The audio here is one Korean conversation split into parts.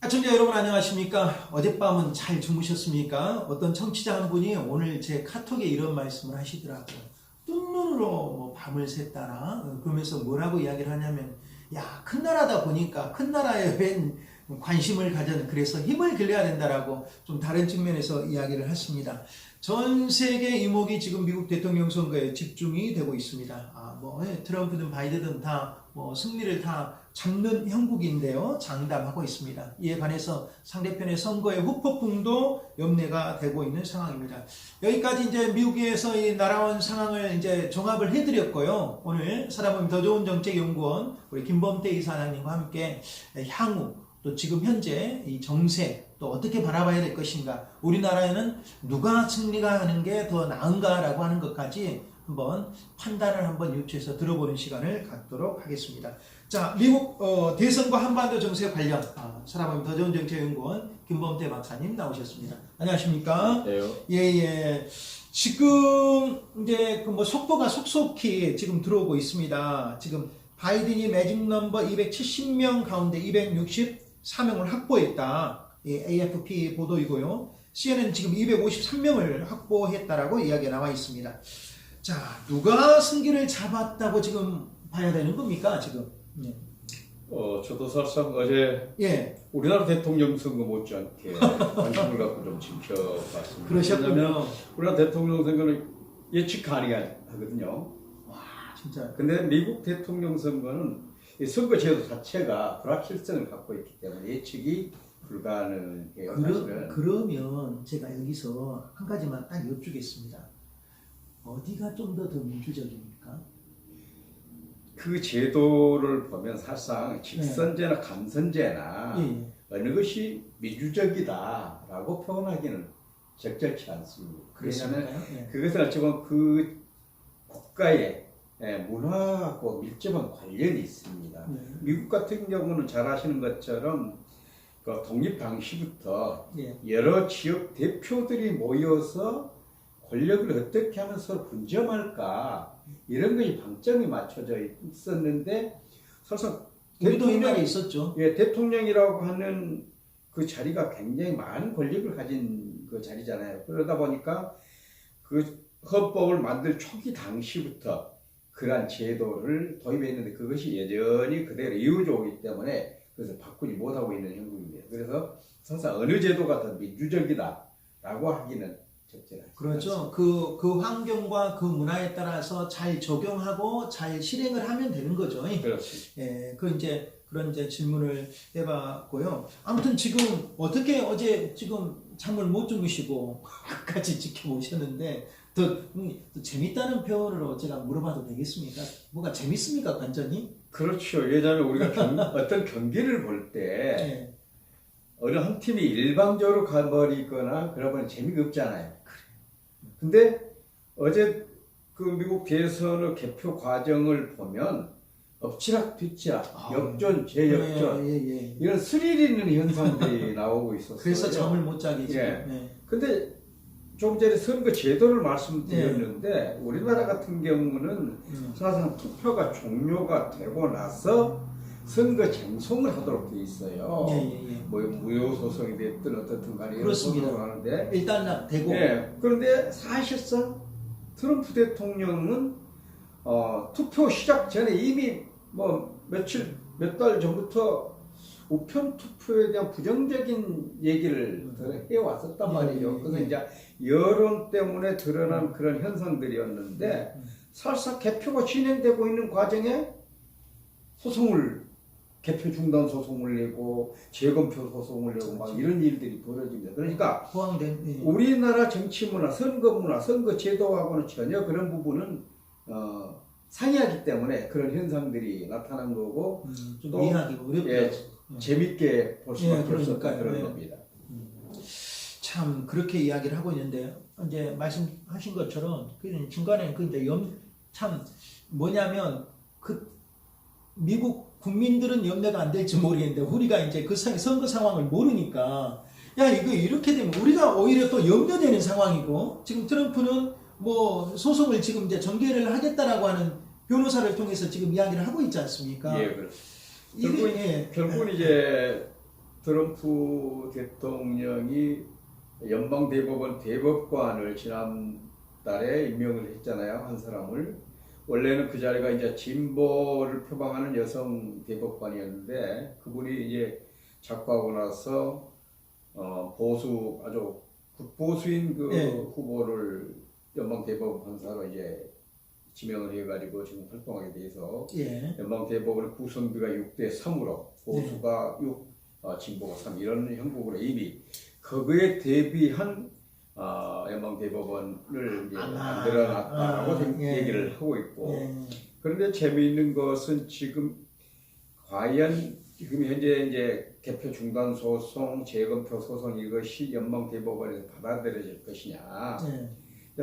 시청자 여러분 안녕하십니까? 어젯밤은 잘 주무셨습니까? 어떤 청취자 한 분이 오늘 제 카톡에 이런 말씀을 하시더라고요. 뜬눈으로 뭐 밤을 샜다나 그러면서 뭐라고 이야기를 하냐면 야, 큰 나라다 보니까 큰 나라에 웬 관심을 가졌는 그래서 힘을 길러야 된다라고 좀 다른 측면에서 이야기를 했습니다. 전 세계 이목이 지금 미국 대통령 선거에 집중이 되고 있습니다. 트럼프든 바이든은 다 승리를 다 잡는 형국인데요. 장담하고 있습니다. 이에 관해서 상대편의 선거의 후폭풍도 염려가 되고 있는 상황입니다. 여기까지 이제 미국에서 이 날아온 상황을 이제 종합을 해드렸고요. 오늘 사람은 더 좋은 정책연구원 우리 김범태 이사장님과 함께 향후 또 지금 현재 이 정세 또 어떻게 바라봐야 될 것인가, 우리나라에는 누가 승리가 하는 게 더 나은가라고 하는 것까지 한번 판단을 한번 유추해서 들어보는 시간을 갖도록 하겠습니다. 자, 미국 대선과 한반도 정세 관련 사람은 더 좋은 정책연구원 김범태 박사님 나오셨습니다. 안녕하십니까? 네. 예. 지금 이제 그 속보가 속속히 지금 들어오고 있습니다. 지금 바이든이 매직 넘버 270명 가운데 264명을 확보했다. AFP 보도이고요. CNN 지금 253명을 확보했다라고 이야기가 나와 있습니다. 자, 누가 승기를 잡았다고 지금 봐야 되는 겁니까, 지금? 네. 저도 사실상 어제 우리나라 대통령 선거 못지않게 관심을 갖고 좀 지켜봤습니다. 그러셨군요. 왜냐하면 우리나라 대통령 선거는 예측 가능하거든요. 와, 진짜. 근데 미국 대통령 선거는 이 선거 제도 자체가 불확실성을 갖고 있기 때문에 예측이 불가능해요. 그러면 제가 여기서 한 가지만 딱 여쭙겠습니다. 어디가 좀 더 민주적입니까? 그 제도를 보면 사실상 직선제나 간선제나 어느 것이 민주적이다라고 표현하기는 적절치 않습니다. 왜냐하면 그것은 어찌보면 그 국가의 문화하고 밀접한 관련이 있습니다. 미국 같은 경우는 잘 아시는 것처럼 그 독립 당시부터 여러 지역 대표들이 모여서 권력을 어떻게 하면 서로 분점할까 이런 것이 방점이 맞춰져 있었는데 사실상 우리도 옛날에 있었죠. 대통령이라고 하는 그 자리가 굉장히 많은 권력을 가진 그 자리잖아요. 그러다 보니까 그 헌법을 만들 초기 당시부터 그러한 제도를 도입했는데 그것이 여전히 그대로 이어져 오기 때문에 그래서 바꾸지 못하고 있는 형국입니다. 그래서 사실 어느 제도가 더 민주적이다라고 하기는 적절하죠. 그렇죠. 그 환경과 그 문화에 따라서 잘 적용하고 잘 실행을 하면 되는 거죠. 그렇습니다. 그런 질문을 해봤고요. 아무튼 지금 어떻게 어제 지금 잠을 못 주무시고 끝까지 지켜보셨는데 더 재밌다는 표현으로 제가 물어봐도 되겠습니까? 뭐가 재밌습니까, 완전히? 그렇죠. 왜냐하면 우리가 어떤 경기를 볼 때 어느 한 팀이 일방적으로 가버리거나 그러면 재미가 없잖아요. 근데 어제 그 미국 대선의 개표 과정을 보면 엎치락 뒤치락, 역전, 재역전 이런 스릴 있는 현상들이 나오고 있었어요. 그래서 잠을 못 자게 근데 조금 전에 선거 제도를 말씀드렸는데 우리나라 같은 경우는 사실상 투표가 종료가 되고 나서 선거 쟁송을 하도록 돼 있어요. 뭐 무효 소송이 됐든 어떻든 간에 이런 소송을 하는데 일단 되고. 그런데 사실상 트럼프 대통령은 투표 시작 전에 이미 뭐 몇 달 전부터 우편 투표에 대한 부정적인 얘기를 해왔었단 말이죠. 그래서 이제 여론 때문에 드러난 그런 현상들이었는데 사실상 개표가 진행되고 있는 과정에 개표 중단 소송을 내고 재검표 소송을 내고 막 이런 일들이 벌어집니다. 그러니까 우리나라 정치 문화, 선거 문화, 선거 제도하고는 전혀 그런 부분은 상이하기 때문에 그런 현상들이 나타난 거고 좀 이해하기 어렵죠. 재밌게 볼 수밖에 없었다 그런 겁니다. 참 그렇게 이야기를 하고 있는데 이제 말씀하신 것처럼 중간에 참 뭐냐면 미국 국민들은 염려가 안 될지 모르겠는데 우리가 이제 그 선거 상황을 모르니까 야 이거 이렇게 되면 우리가 오히려 또 염려되는 상황이고 지금 트럼프는 뭐 소송을 지금 이제 전개를 하겠다라고 하는 변호사를 통해서 지금 이야기를 하고 있지 않습니까? 그렇습니다. 결국은 이제 트럼프 대통령이 연방대법원 대법관을 지난달에 임명을 했잖아요. 한 사람을. 원래는 그 자리가 이제 진보를 표방하는 여성 대법관이었는데 그분이 이제 작고하고 나서 보수 아주 극보수인 그 네. 후보를 연방대법원 판사로 이제 지명을 해가지고 지금 활동하게 돼서 예. 연방대법원의 구성비가 6대 3으로 보수가 6, 진보가 3 이런 형국으로 이미 거기에 대비한 연방대법원을 이제 만들어놨다라고 예. 얘기를 하고 있고 예. 그런데 재미있는 것은 지금 과연 지금 현재 이제 개표 중단 소송, 재검표 소송 이것이 연방대법원에서 받아들여질 것이냐. 예.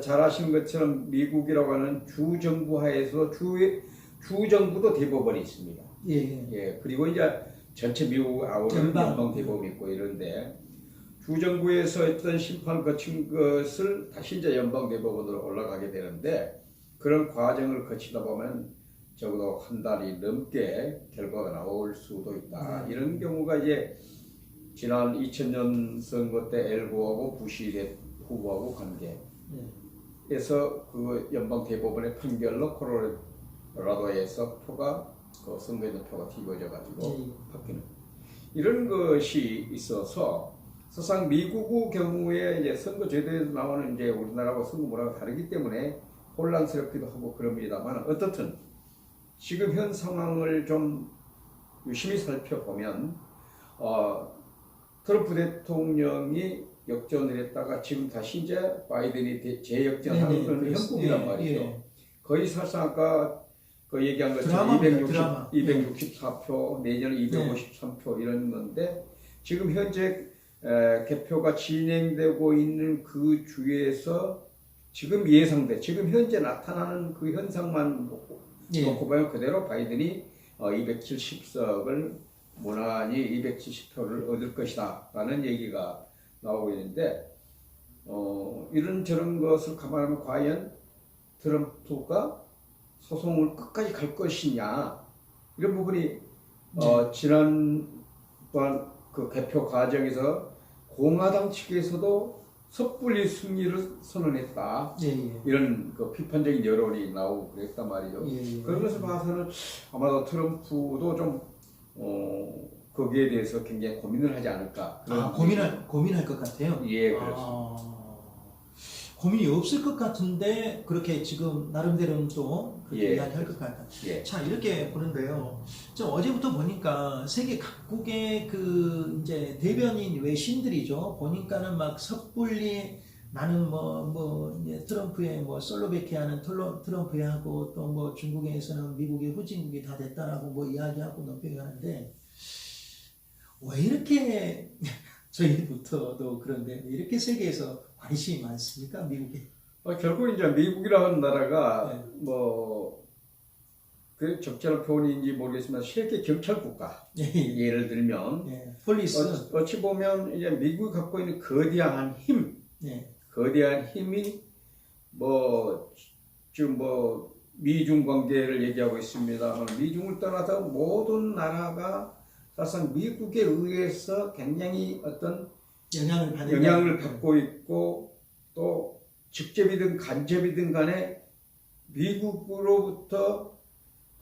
잘 아시는 것처럼 미국이라고 하는 주정부 하에서 주정부도 대법원이 있습니다. 예. 예, 그리고 이제 전체 미국 아우르는 연방대법원이 있고 이런데 주정부에서 어떤 심판을 거친 것을 다시 이제 연방대법원으로 올라가게 되는데 그런 과정을 거치다 보면 적어도 한 달이 넘게 결과가 나올 수도 있다. 이런 경우가 이제 지난 2000년 선거 때 엘고하고 부시 후보하고 관계에서 그 연방 대법원의 판결로 콜로라도에서 표가 그 선거에는 표가 뒤집어져 가지고 바뀌는 이런 것이 있어서 사실상 미국 경우에 이제 선거 제도에서 나오는 이제 우리나라하고 선거 문화가 다르기 때문에 혼란스럽기도 하고 그럽니다만 어떻든 지금 현 상황을 좀 유심히 살펴보면 트럼프 대통령이 역전을 했다가 지금 다시 이제 바이든이 재역전하는 그런 형국이란 말이죠. 예. 거의 사실상 아까 그 얘기한 것처럼 264표, 내년에 253표 이런 건데 지금 현재 개표가 진행되고 있는 그 주에서 지금 예상돼, 지금 현재 나타나는 그 현상만 놓고 보면 그대로 바이든이 270석을 무난히 270표를 얻을 것이다 라는 얘기가 나오고 있는데 이런 저런 것을 감안하면 과연 트럼프가 소송을 끝까지 갈 것이냐 이런 부분이 지난번 그 개표 과정에서 공화당 측에서도 섣불리 승리를 선언했다. 이런 그 비판적인 여론이 나오고 그랬단 말이죠. 그런 것을 봐서는 아마도 트럼프도 좀 거기에 대해서 굉장히 고민을 하지 않을까. 고민할 것 같아요. 예, 그렇습니다. 고민이 없을 것 같은데 그렇게 지금 나름대로는 또 그렇게 이야기할 것 같다. 자, 이렇게 보는데요. 저 어제부터 보니까 세계 각국의 그 이제 대변인 외신들이죠. 보니까는 막 섣불리 나는 이제 트럼프의 솔로베키하는 트럼프하고 또 중국에서는 미국의 후진국이 다 됐다라고 이야기하고 넘겨가는데 왜 이렇게 저희부터도 그런데 왜 이렇게 세계에서 관심이 많습니까, 미국에? 결국 이제 미국이라는 나라가 그 적절한 표현인지 모르겠지만 세계 경찰 국가 예를 들면 폴리스 어찌 보면 이제 미국이 갖고 있는 거대한 힘, 거대한 힘이 지금 미중 관계를 얘기하고 있습니다. 미중을 떠나서 모든 나라가 사실상 미국에 의해서 굉장히 어떤 영향을 받고 있고 또 직접이든 간접이든 간에 미국으로부터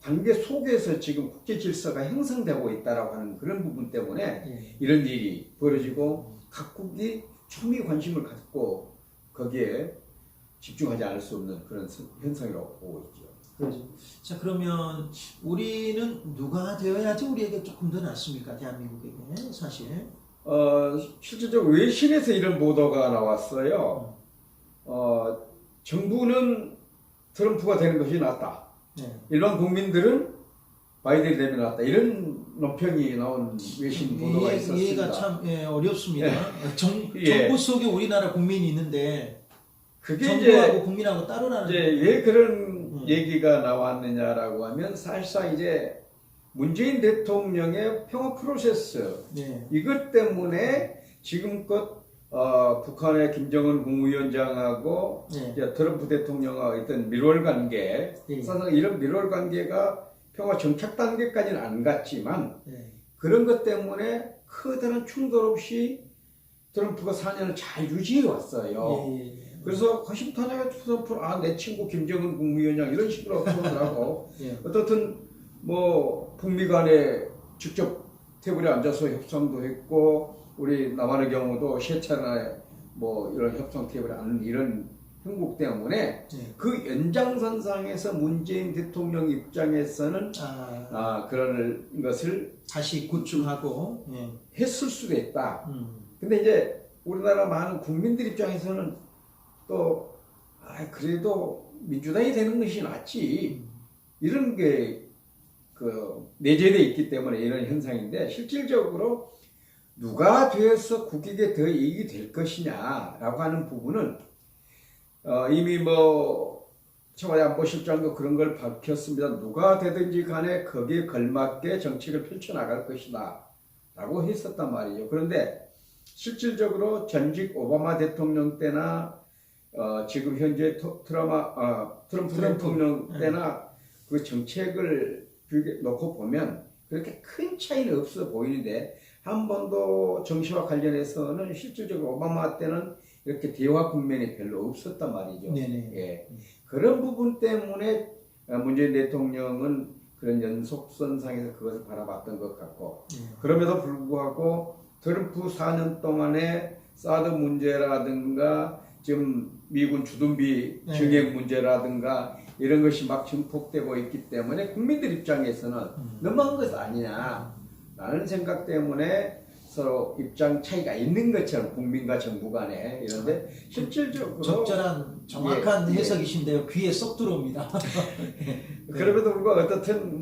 관계 속에서 지금 국제 질서가 형성되고 있다라고 하는 그런 부분 때문에 이런 일이 벌어지고 각국이 초미 관심을 갖고 거기에 집중하지 않을 수 없는 그런 현상이라고 보고 있죠. 그렇죠. 자, 그러면 우리는 누가 되어야지 우리에게 조금 더 낫습니까? 대한민국에게 사실. 실질적으로 외신에서 이런 보도가 나왔어요. 정부는 트럼프가 되는 것이 낫다. 일반 국민들은 바이든이 되면 낫다. 이런 논평이 나온 외신 보도가 있었습니다. 이해가 참 어렵습니다. 정부 속에 우리나라 국민이 있는데 그게 정부하고 국민하고 따로라는. 왜 그런 얘기가 나왔느냐라고 하면 사실상 이제 문재인 대통령의 평화 프로세스 이것 때문에 지금껏 북한의 김정은 국무위원장하고 트럼프 대통령과 어떤 밀월 관계, 사실 이런 밀월 관계가 평화 정착 단계까지는 안 갔지만 그런 것 때문에 커다란 충돌 없이 트럼프가 4년을 잘 유지해 왔어요. 그래서 허심탄회하게 트럼프는 내 친구 김정은 국무위원장 이런 식으로 표현을 하고 어떻든 뭐 북미 간에 직접 테이블에 앉아서 협상도 했고 우리 남한의 경우도 세 차례나 뭐 이런 협상 테이블에 앉는 이런 행복 때문에 그 연장선상에서 문재인 대통령 입장에서는 그런 것을 다시 구축하고 했을 수도 있다. 근데 이제 우리나라 많은 국민들 입장에서는 또 그래도 민주당이 되는 것이 낫지 이런 게 그 내재되어 있기 때문에 이런 현상인데 실질적으로 누가 되어서 국익에 더 이익이 될 것이냐라고 하는 부분은 이미 뭐 청와대 안보실장도 그런 걸 밝혔습니다. 누가 되든지 간에 거기에 걸맞게 정책을 펼쳐나갈 것이다 라고 했었단 말이죠. 그런데 실질적으로 전직 오바마 대통령 때나 지금 현재 트럼프 대통령 때나 그 정책을 놓고 보면 그렇게 큰 차이는 없어 보이는데 한 번도 정치와 관련해서는 실질적으로 오바마 때는 이렇게 대화 국면이 별로 없었단 말이죠. 그런 부분 때문에 문재인 대통령은 그런 연속선상에서 그것을 바라봤던 것 같고 그럼에도 불구하고 트럼프 4년 동안에 사드 문제라든가 지금 미군 주둔비 증액 문제라든가 이런 것이 막 증폭되고 있기 때문에 국민들 입장에서는 너무한 것 아니냐라는 생각 때문에 서로 입장 차이가 있는 것처럼 국민과 정부 간에 이런데 실질적으로 적절한 정확한 해석이신데요. 귀에 쏙 들어옵니다. 그럼에도 불구하고 어떻든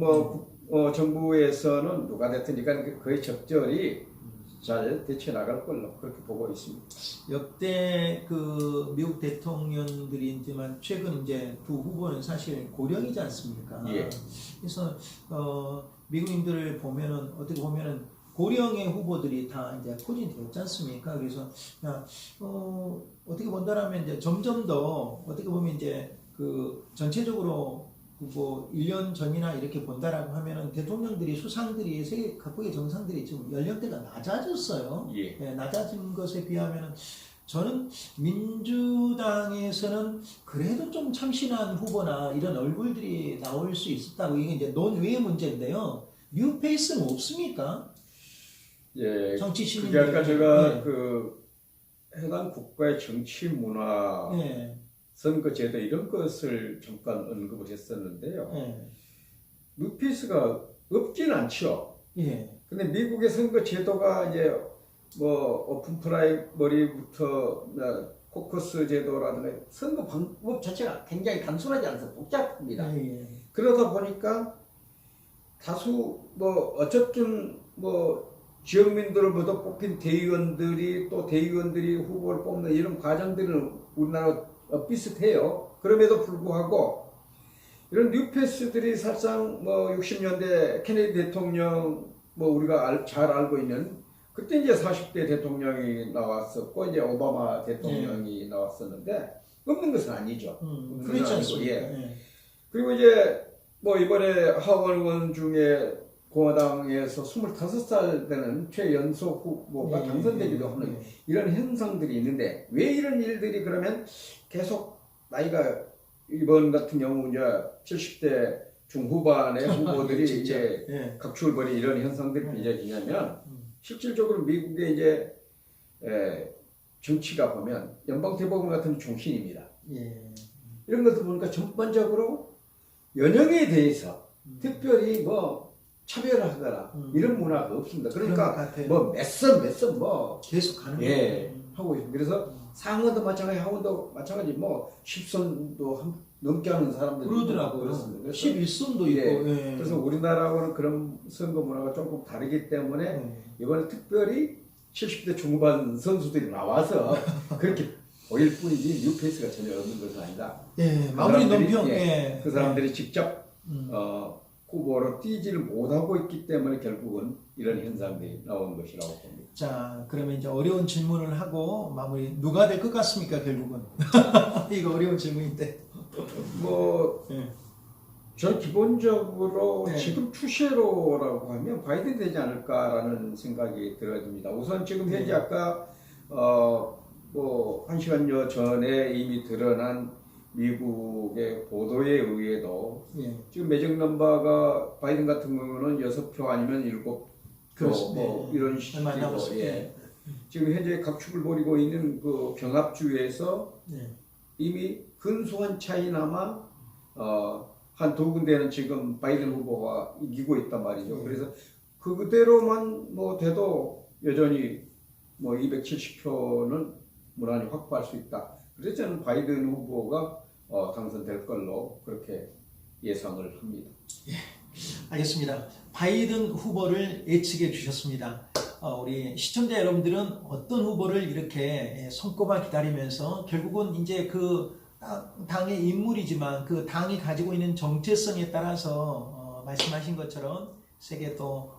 정부에서는 누가 됐든 거의 적절히 잘 대처 나갈 걸로 그렇게 보고 있습니다. 역대 그 미국 대통령들이지만 최근 이제 두 후보는 사실 고령이지 않습니까? 그래서 미국인들을 보면은 어떻게 보면은 고령의 후보들이 다 이제 포진되었지 않습니까? 그래서 어떻게 본다라면 이제 점점 더 어떻게 보면 이제 그 전체적으로 뭐 1년 전이나 이렇게 본다라고 하면은 대통령들이 수상들이 세계 각국의 정상들이 지금 연령대가 낮아졌어요. 낮아진 것에 비하면은 저는 민주당에서는 그래도 좀 참신한 후보나 이런 얼굴들이 나올 수 있었다고 이게 이제 논외의 문제인데요. 뉴페이스는 없습니까? 정치 시민들. 그게 아까 제가 그 해당 국가의 정치 문화 선거제도 이런 것을 잠깐 언급을 했었는데요. 뉴페이스가 없진 않죠. 근데 미국의 선거제도가 이제 뭐 오픈 프라이머리부터 코커스 제도라든가 선거 방법 자체가 굉장히 단순하지 않아서 복잡합니다. 그러다 보니까 다수 뭐 어쨌든 뭐 지역민들로부터 뽑힌 대의원들이 또 대의원들이 후보를 뽑는 이런 과정들은 우리나라 비슷해요. 그럼에도 불구하고 이런 뉴페이스들이 사실상 뭐 60년대 케네디 대통령 뭐 우리가 잘 알고 있는 그때 이제 40대 대통령이 나왔었고 이제 오바마 대통령이 나왔었는데 없는 것은 아니죠. 그렇지 않습니까? 그리고 이제 뭐 이번에 하원 의원 중에 공화당에서 25살 되는 최연소 후보가 당선되기도 하는 이런 현상들이 있는데 왜 이런 일들이 그러면 계속 나이가 이번 같은 경우 이제 70대 중후반의 후보들이 이제 각축을 벌인 이런 현상들이 빚어지냐면 실질적으로 미국의 이제 정치가 보면 연방 대법원 같은 중심입니다. 이런 것들 보니까 전반적으로 연령에 대해서 특별히 뭐 차별하거나 이런 문화가 없습니다. 그러니까 뭐 몇선 뭐 계속 가는 하고 있습니다. 그래서 상원도 마찬가지, 하원도 마찬가지, 뭐 10선도 넘게 하는 사람들이 그러더라고요. 그렇습니다. 11선도 있고. 그래서 우리나라하고는 그런 선거 문화가 조금 다르기 때문에 이번에 특별히 70대 중후반 선수들이 나와서 그렇게 보일 뿐이지 뉴페이스가 전혀 없는 것은 아니다. 마무리 논평. 그 사람들이 직접 후보로 뛰지를 못하고 있기 때문에 결국은 이런 현상들이 나오는 것이라고 봅니다. 자, 그러면 이제 어려운 질문을 하고 마무리. 누가 될 것 같습니까, 결국은? 이거 어려운 질문인데. 뭐 저 기본적으로 네. 지금 추세로라고 하면 바이든 되지 않을까라는 생각이 들어집니다. 우선 지금 현재 네. 아까 뭐 1시간여 전에 이미 드러난 미국의 보도에 의해도 예. 지금 매직 넘버가 바이든 같은 경우는 6표 아니면 7표 그렇습니다. 뭐 이런 얼마 식이고 남았습니다. 예. 지금 현재 각축을 벌이고 있는 그 경합주에서 네. 이미 근소한 차이나마 한 두 군데는 지금 바이든 후보가 이기고 있단 말이죠. 그래서 그대로만 뭐 돼도 여전히 뭐 270표는 무난히 확보할 수 있다. 그래서 저는 바이든 후보가 당선될 걸로 그렇게 예상을 합니다. 알겠습니다. 바이든 후보를 예측해 주셨습니다. 우리 시청자 여러분들은 어떤 후보를 이렇게 손꼽아 기다리면서 결국은 이제 그 당의 인물이지만 그 당이 가지고 있는 정체성에 따라서 말씀하신 것처럼 세계 또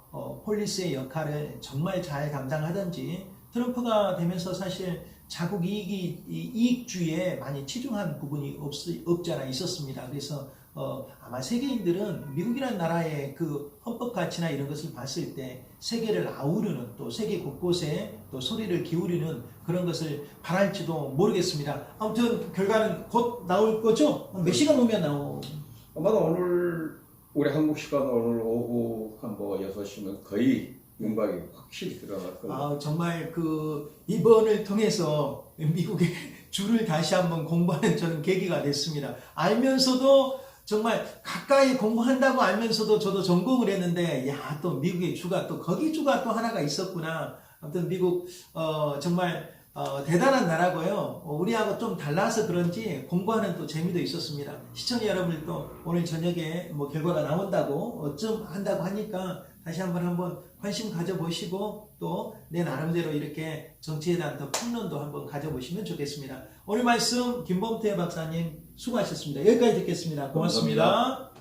폴리스의 역할을 정말 잘 감당하든지 트럼프가 되면서 사실 자국 이익주의에 많이 치중한 부분이 없지 않아 있었습니다. 그래서 아마 세계인들은 미국이라는 나라의 그 헌법 가치나 이런 것을 봤을 때 세계를 아우르는 또 세계 곳곳에 또 소리를 기울이는 그런 것을 바랄지도 모르겠습니다. 아무튼 결과는 곧 나올 거죠? 몇 시간 후면 아마도 우리 한국 시간 오늘 오후 한 뭐 6시면 거의 윤곽이 확실히 드러날 겁니다. 정말 이번을 통해서 미국의 주를 다시 한번 공부하는 저는 계기가 됐습니다. 알면서도 정말 가까이 공부한다고 알면서도 저도 전공을 했는데 또 미국의 주가 또 거기 주가 또 하나가 있었구나. 아무튼 미국 정말 대단한 나라고요. 우리하고 좀 달라서 그런지 공부하는 또 재미도 있었습니다. 시청자 여러분들도 오늘 저녁에 뭐 결과가 나온다고 어쩜 한다고 하니까 다시 한번 관심 가져보시고 또 내 나름대로 이렇게 정치에 대한 더 평론도 한번 가져보시면 좋겠습니다. 오늘 말씀 김범태 박사님 수고하셨습니다. 여기까지 듣겠습니다. 고맙습니다. 감사합니다.